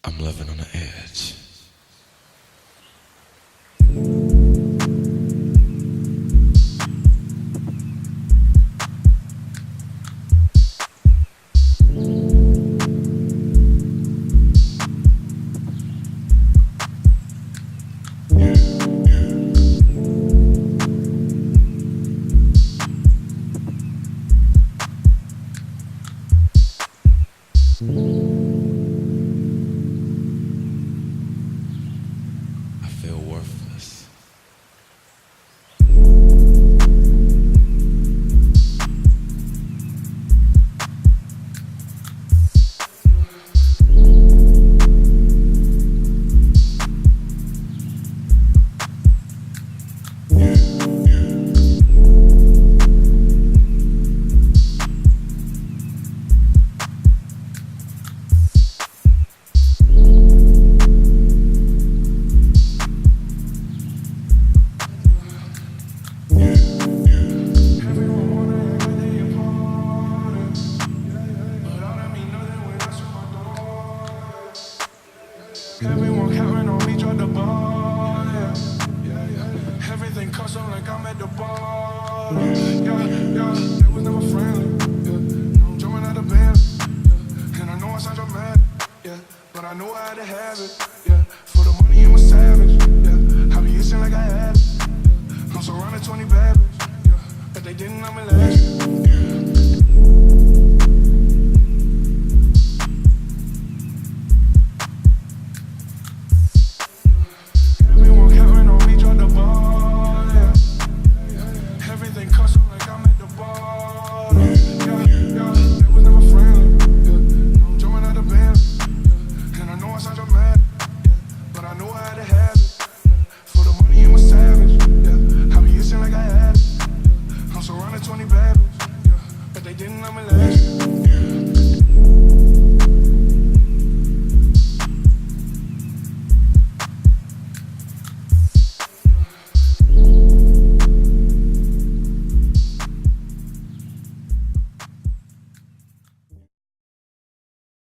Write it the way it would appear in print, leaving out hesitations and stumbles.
I'm living on the edge. I feel worthless. Everyone counting on me, drop the ball, yeah. Everything custom like I'm at the bar, yeah. They was never friendly, yeah. I'm jumping out the band, yeah. And I know I sound dramatic, yeah. But I know I had to have it, yeah. For the money, I'm a savage, yeah. I be itching like I had it, yeah. I'm surrounded 20 bad bitches, yeah. If they didn't, I'm elastic, yeah.